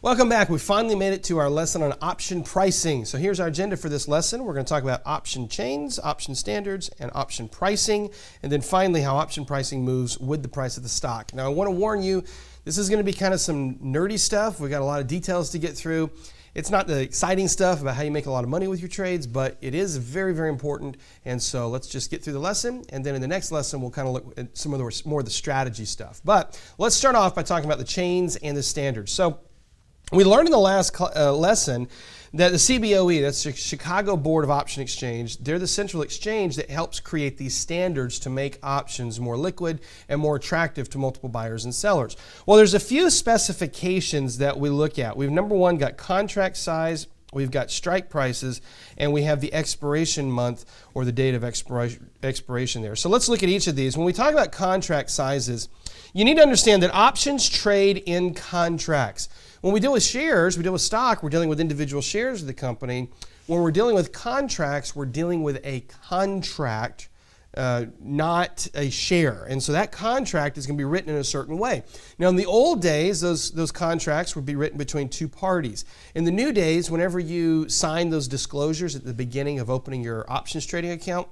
Welcome back. We finally made it to our lesson on option pricing. So here's our agenda for this lesson. We're going to talk about option chains, option standards, and option pricing. And then finally, how option pricing moves with the price of the stock. Now, I want to warn you, this is going to be kind of some nerdy stuff. We've got a lot of details to get through. It's not the exciting stuff about how you make a lot of money with your trades, but it is very, very important. And so let's just get through the lesson. And then in the next lesson, we'll kind of look at some of the more of the strategy stuff. But let's start off by talking about the chains and the standards. So we learned in the last lesson that the CBOE, that's the Chicago Board of Option Exchange, they're the central exchange that helps create these standards to make options more liquid and more attractive to multiple buyers and sellers. Well, there's a few specifications that we look at. We've, number one, got contract size, we've got strike prices, and we have the expiration month or the date of expiration there. So let's look at each of these. When we talk about contract sizes, you need to understand that options trade in contracts. When we deal with shares, we deal with stock, we're dealing with individual shares of the company. When we're dealing with contracts, we're dealing with a contract, not a share. And so that contract is going to be written in a certain way. Now, in the old days, those contracts would be written between two parties. In the new days, whenever you sign those disclosures at the beginning of opening your options trading account,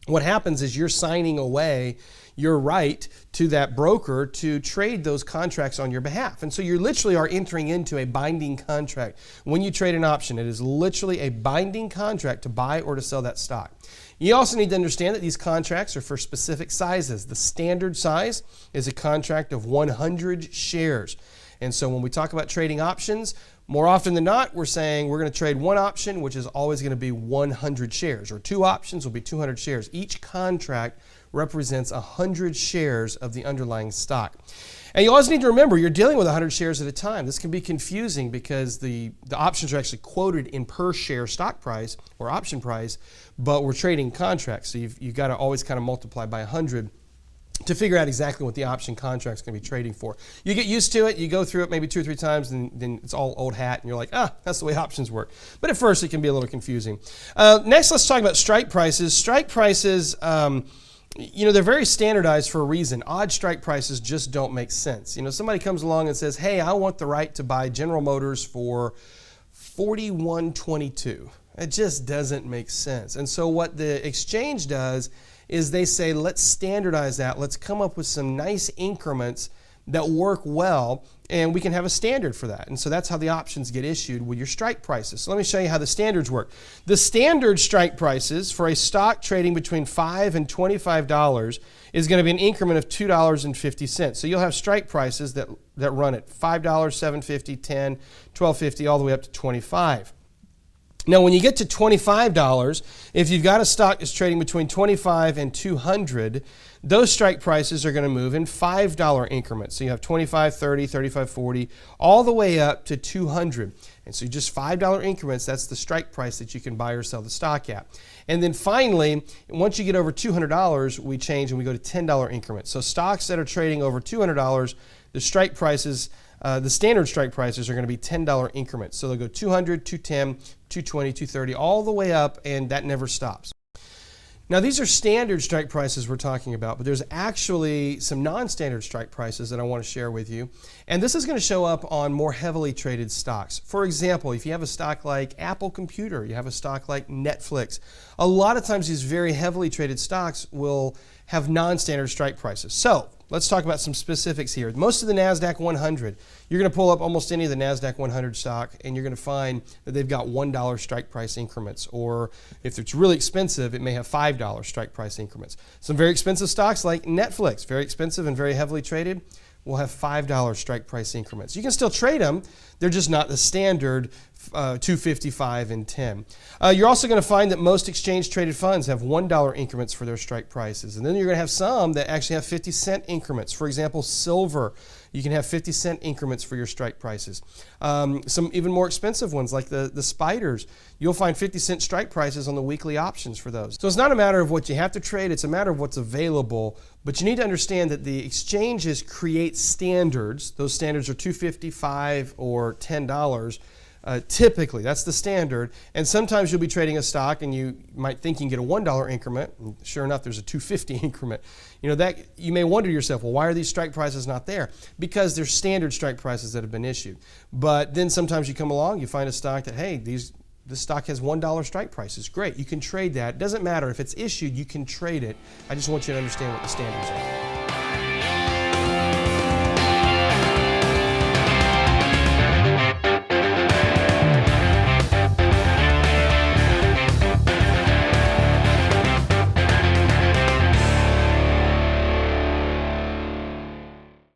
what happens is you're signing away your right to that broker to trade those contracts on your behalf. And so you literally are entering into a binding contract. When you trade an option, it is literally a binding contract to buy or to sell that stock. You also need to understand that these contracts are for specific sizes. The standard size is a contract of 100 shares. And so when we talk about trading options, more often than not, we're saying we're going to trade one option, which is always going to be 100 shares, or two options will be 200 shares. Each contract represents 100 shares of the underlying stock. And you always need to remember, you're dealing with 100 shares at a time. This can be confusing because the options are actually quoted in per share stock price or option price, but we're trading contracts. So you've got to always kind of multiply by 100 to figure out exactly what the option contract's going to be trading for. You get used to it, you go through it maybe 2 or 3 times, and then it's all old hat, and you're like, that's the way options work. But at first, it can be a little confusing. Next, let's talk about strike prices. Strike prices, they're very standardized for a reason. Odd strike prices just don't make sense. Somebody comes along and says, hey, I want the right to buy General Motors for $41.22. It just doesn't make sense. And so what the exchange does is they say, let's standardize that. Let's come up with some nice increments that work well, and we can have a standard for that. And so that's how the options get issued with your strike prices. So let me show you how the standards work. The standard strike prices for a stock trading between $5 and $25 is going to be an increment of $2.50. So you'll have strike prices that run at $5, $7.50, $10, $12.50, all the way up to $25. Now, when you get to $25, if you've got a stock that's trading between $25 and $200, those strike prices are going to move in $5 increments. So you have $25, $30, $35, $40, all the way up to $200. And so just $5 increments, that's the strike price that you can buy or sell the stock at. And then finally, once you get over $200, we change and we go to $10 increments. So stocks that are trading over $200, the strike prices, the standard strike prices are going to be $10 increments. So they'll go 200, 210, 220, 230, all the way up, and that never stops. Now, these are standard strike prices we're talking about, but there's actually some non-standard strike prices that I want to share with you. And this is going to show up on more heavily traded stocks. For example, if you have a stock like Apple Computer, you have a stock like Netflix, a lot of times these very heavily traded stocks will have non-standard strike prices. So let's talk about some specifics here. Most of the NASDAQ 100, you're going to pull up almost any of the NASDAQ 100 stock, and you're going to find that they've got $1 strike price increments. Or if it's really expensive, it may have $5 strike price increments. Some very expensive stocks like Netflix, very expensive and very heavily traded, will have $5 strike price increments. You can still trade them. They're just not the standard 255 and 10. You're also going to find that most exchange-traded funds have $1 increments for their strike prices. And then you're going to have some that actually have 50-cent increments. For example, silver, you can have 50-cent increments for your strike prices. Some even more expensive ones like the spiders, you'll find 50-cent strike prices on the weekly options for those. So it's not a matter of what you have to trade, it's a matter of what's available. But you need to understand that the exchanges create standards. Those standards are $255 or $10. Typically, that's the standard. And sometimes you'll be trading a stock and you might think you can get a $1 increment. And sure enough, there's a $2.50 increment. That you may wonder to yourself, well, why are these strike prices not there? Because there's standard strike prices that have been issued. But then sometimes you come along, you find a stock that, hey, this stock has $1 strike prices. Great, you can trade that. It doesn't matter if it's issued, you can trade it. I just want you to understand what the standards are.